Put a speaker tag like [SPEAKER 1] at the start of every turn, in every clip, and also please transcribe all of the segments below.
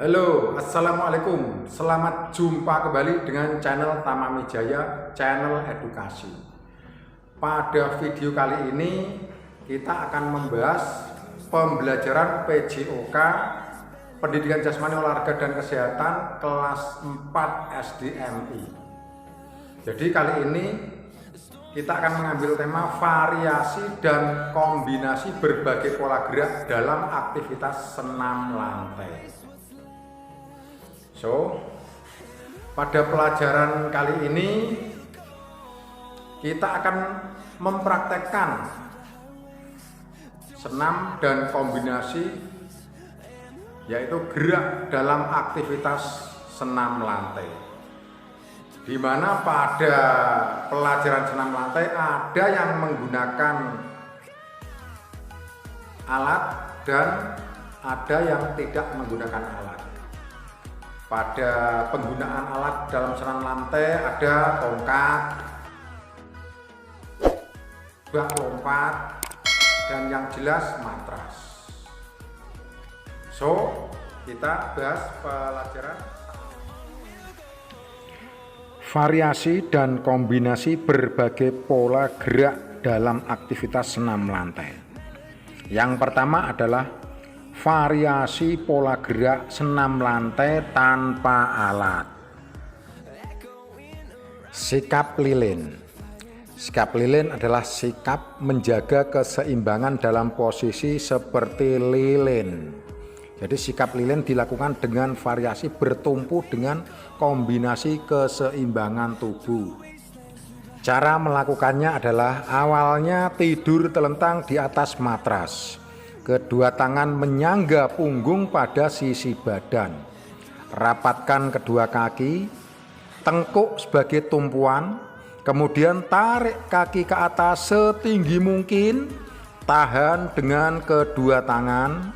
[SPEAKER 1] Halo, Assalamualaikum. Selamat jumpa kembali dengan channel Tamamijaya, channel edukasi. Pada video kali ini kita akan membahas pembelajaran PJOK Pendidikan Jasmani Olahraga dan Kesehatan kelas 4 SDMI. Jadi kali ini kita akan mengambil tema variasi dan kombinasi berbagai pola gerak dalam aktivitas senam lantai. Pada pelajaran kali ini kita akan mempraktekkan senam dan kombinasi, yaitu gerak dalam aktivitas senam lantai. Di mana pada pelajaran senam lantai ada yang menggunakan alat dan ada yang tidak menggunakan alat. Pada penggunaan alat dalam senam lantai ada tongkat, bak lompat, dan yang jelas matras. Kita bahas pelajaran variasi dan kombinasi berbagai pola gerak dalam aktivitas senam lantai. Yang pertama adalah variasi pola gerak senam lantai tanpa alat. Sikap lilin. Sikap lilin adalah sikap menjaga keseimbangan dalam posisi seperti lilin. Jadi sikap lilin dilakukan dengan variasi bertumpu dengan kombinasi keseimbangan tubuh. Cara melakukannya adalah awalnya tidur telentang di atas matras. Kedua tangan menyangga punggung pada sisi badan. Rapatkan kedua kaki, tengkuk sebagai tumpuan, kemudian tarik kaki ke atas setinggi mungkin, tahan dengan kedua tangan,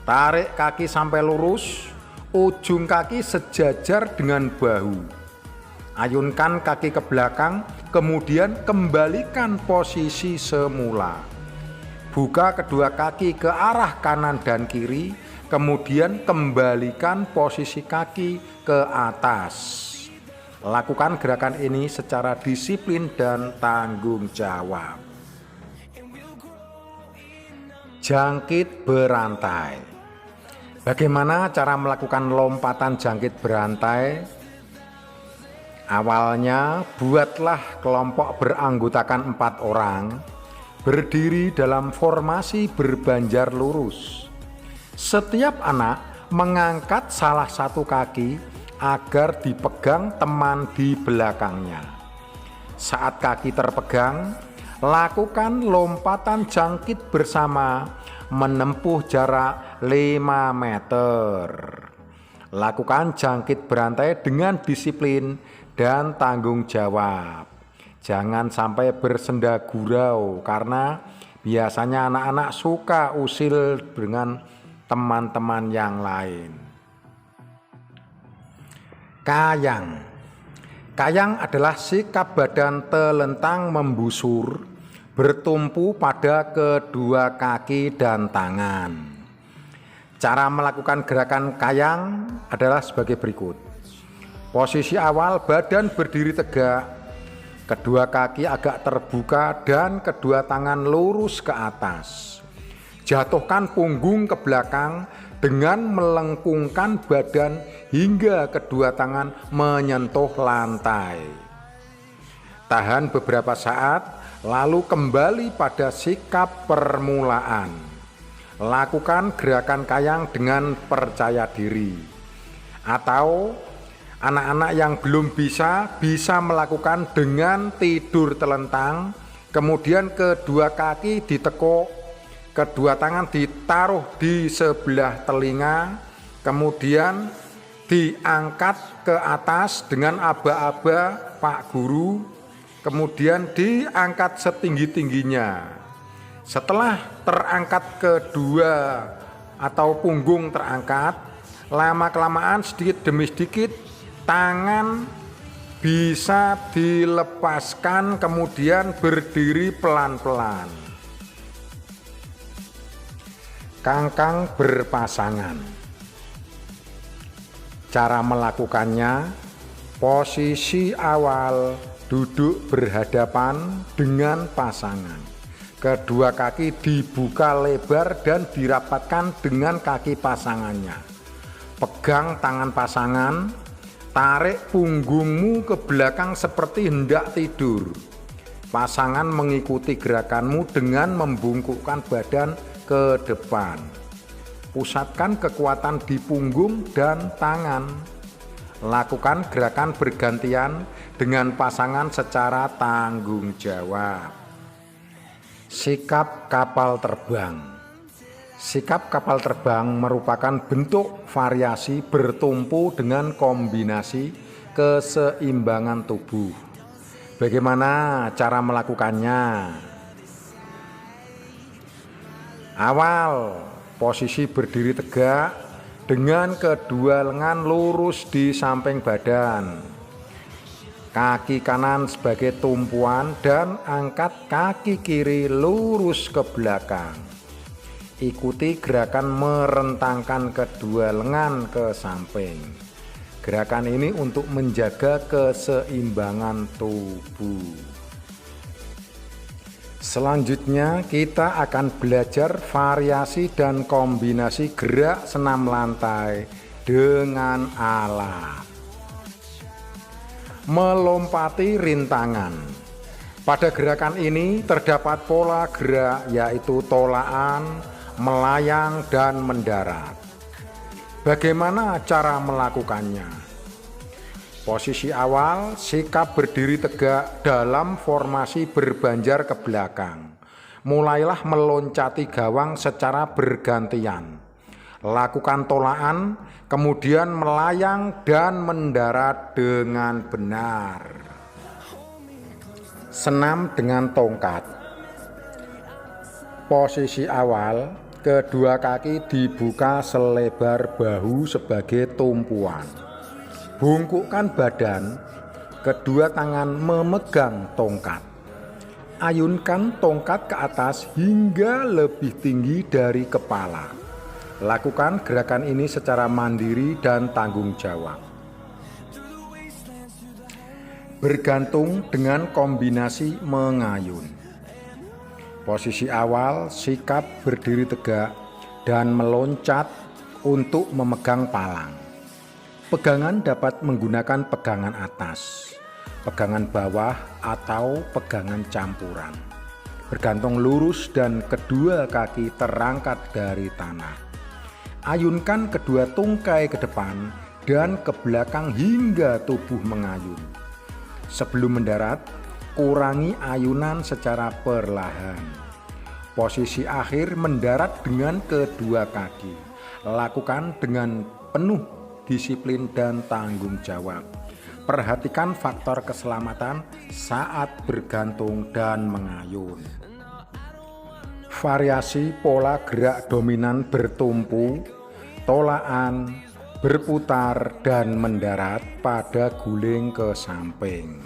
[SPEAKER 1] tarik kaki sampai lurus, ujung kaki sejajar dengan bahu. Ayunkan kaki ke belakang, kemudian kembalikan posisi semula. Buka kedua kaki ke arah kanan dan kiri, kemudian kembalikan posisi kaki ke atas. Lakukan gerakan ini secara disiplin dan tanggung jawab. Jangkit berantai. Bagaimana cara melakukan lompatan jangkit berantai? Awalnya buatlah kelompok beranggotakan 4 orang, berdiri dalam formasi berbanjar lurus. Setiap anak mengangkat salah satu kaki agar dipegang teman di belakangnya. Saat kaki terpegang, lakukan lompatan jangkit bersama menempuh jarak 5 meter. Lakukan jangkit berantai dengan disiplin dan tanggung jawab. Jangan sampai bersenda gurau, karena biasanya anak-anak suka usil dengan teman-teman yang lain. Kayang. Kayang adalah sikap badan telentang membusur, bertumpu pada kedua kaki dan tangan. Cara melakukan gerakan kayang adalah sebagai berikut. Posisi awal, badan berdiri tegak, kedua kaki agak terbuka dan kedua tangan lurus ke atas. Jatuhkan punggung ke belakang dengan melengkungkan badan hingga kedua tangan menyentuh lantai. Tahan beberapa saat, lalu kembali pada sikap permulaan. Lakukan gerakan kayang dengan percaya diri. Atau anak-anak yang belum bisa melakukan dengan tidur telentang, kemudian kedua kaki ditekuk, kedua tangan ditaruh di sebelah telinga, kemudian diangkat ke atas dengan aba-aba Pak Guru, kemudian diangkat setinggi-tingginya. Setelah terangkat kedua atau punggung terangkat, lama-kelamaan sedikit demi sedikit tangan bisa dilepaskan, kemudian berdiri pelan-pelan. Kangkang berpasangan. Cara melakukannya, posisi awal duduk berhadapan dengan pasangan. Kedua kaki dibuka lebar dan dirapatkan dengan kaki pasangannya. Pegang tangan pasangan, tarik punggungmu ke belakang seperti hendak tidur. Pasangan mengikuti gerakanmu dengan membungkukkan badan ke depan. Pusatkan kekuatan di punggung dan tangan. Lakukan gerakan bergantian dengan pasangan secara tanggung jawab. Sikap kapal terbang. Sikap kapal terbang merupakan bentuk variasi bertumpu dengan kombinasi keseimbangan tubuh. Bagaimana cara melakukannya? Awal, posisi berdiri tegak dengan kedua lengan lurus di samping badan. Kaki kanan sebagai tumpuan dan angkat kaki kiri lurus ke belakang. Ikuti gerakan merentangkan kedua lengan ke samping. Gerakan ini untuk menjaga keseimbangan tubuh. Selanjutnya kita akan belajar variasi dan kombinasi gerak senam lantai dengan alat. Melompati rintangan. Pada gerakan ini terdapat pola gerak yaitu tolaan, melayang, dan mendarat. Bagaimana cara melakukannya? Posisi awal, sikap berdiri tegak dalam formasi berbanjar ke belakang. Mulailah meloncati gawang secara bergantian. Lakukan tolaan, kemudian melayang dan mendarat dengan benar. Senam dengan tongkat. Posisi awal, kedua kaki dibuka selebar bahu sebagai tumpuan. Bungkukkan badan, kedua tangan memegang tongkat. Ayunkan tongkat ke atas hingga lebih tinggi dari kepala. Lakukan gerakan ini secara mandiri dan tanggung jawab. Bergantung dengan kombinasi mengayun. Posisi awal, sikap berdiri tegak dan meloncat untuk memegang palang. Pegangan dapat menggunakan pegangan atas, pegangan bawah, atau pegangan campuran. Bergantung lurus dan kedua kaki terangkat dari tanah. Ayunkan kedua tungkai ke depan dan ke belakang hingga tubuh mengayun. Sebelum mendarat, kurangi ayunan secara perlahan. Posisi akhir mendarat dengan kedua kaki. Lakukan dengan penuh disiplin dan tanggung jawab. Perhatikan faktor keselamatan saat bergantung dan mengayun. Variasi pola gerak dominan bertumpu, tolaan, berputar, dan mendarat pada guling ke samping.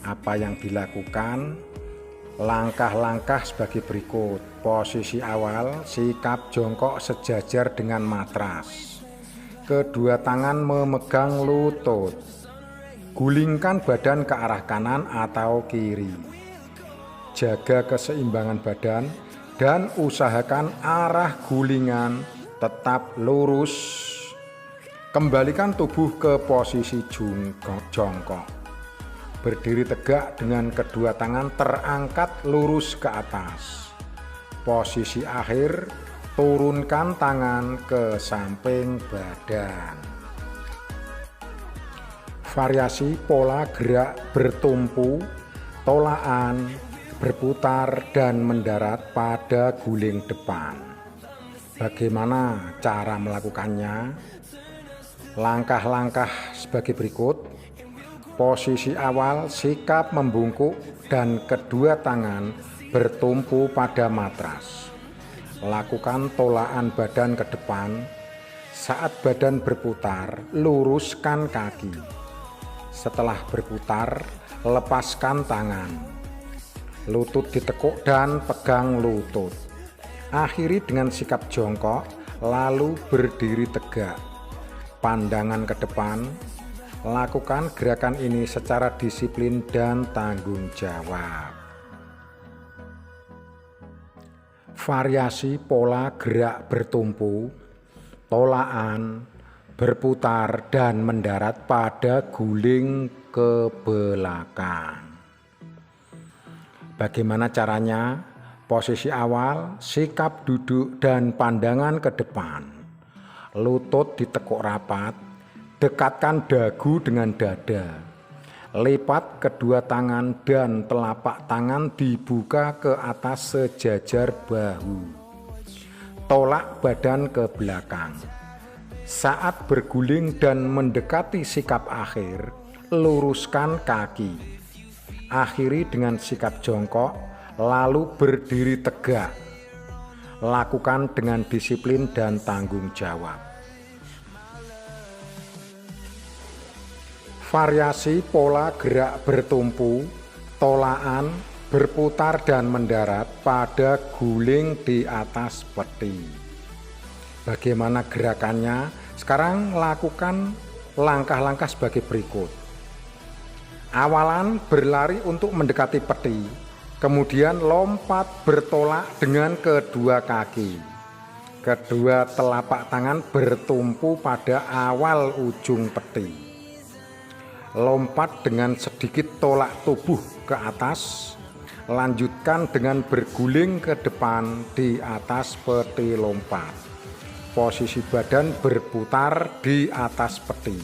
[SPEAKER 1] Apa yang dilakukan? Langkah-langkah sebagai berikut. Posisi awal, sikap jongkok sejajar dengan matras. Kedua tangan memegang lutut. Gulingkan badan ke arah kanan atau kiri. Jaga keseimbangan badan dan usahakan arah gulingan tetap lurus. Kembalikan tubuh ke posisi jongkok. Berdiri tegak dengan kedua tangan terangkat lurus ke atas. Posisi akhir, turunkan tangan ke samping badan. Variasi pola gerak bertumpu, tolaan, berputar, dan mendarat pada guling depan. Bagaimana cara melakukannya? Langkah-langkah sebagai berikut. Posisi awal, sikap membungkuk dan kedua tangan bertumpu pada matras. Lakukan tolaan badan ke depan. Saat badan berputar, luruskan kaki. Setelah berputar, lepaskan tangan. Lutut ditekuk dan pegang lutut. Akhiri dengan sikap jongkok, lalu berdiri tegak. pandangan ke depan. Lakukan gerakan ini secara disiplin dan tanggung jawab. Variasi pola gerak bertumpu, tolaan, berputar dan mendarat pada guling ke belakang. Bagaimana caranya? Posisi awal, sikap duduk dan pandangan ke depan. Lutut ditekuk rapat, dekatkan dagu dengan dada. Lipat kedua tangan dan telapak tangan dibuka ke atas sejajar bahu. Tolak badan ke belakang. Saat berguling dan mendekati sikap akhir, luruskan kaki. Akhiri dengan sikap jongkok, lalu berdiri tegak. Lakukan dengan disiplin dan tanggung jawab. Variasi pola gerak bertumpu, tolaan, berputar dan mendarat pada guling di atas peti. Bagaimana gerakannya? Sekarang lakukan langkah-langkah sebagai berikut. Awalan berlari untuk mendekati peti, kemudian lompat bertolak dengan kedua kaki. Kedua telapak tangan bertumpu pada awal ujung peti. Lompat dengan sedikit tolak tubuh ke atas. Lanjutkan dengan berguling ke depan di atas peti lompat. Posisi badan berputar di atas peti.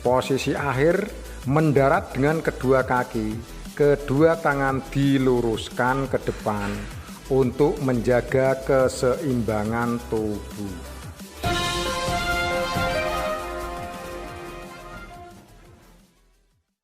[SPEAKER 1] Posisi akhir mendarat dengan kedua kaki. Kedua tangan diluruskan ke depan untuk menjaga keseimbangan tubuh.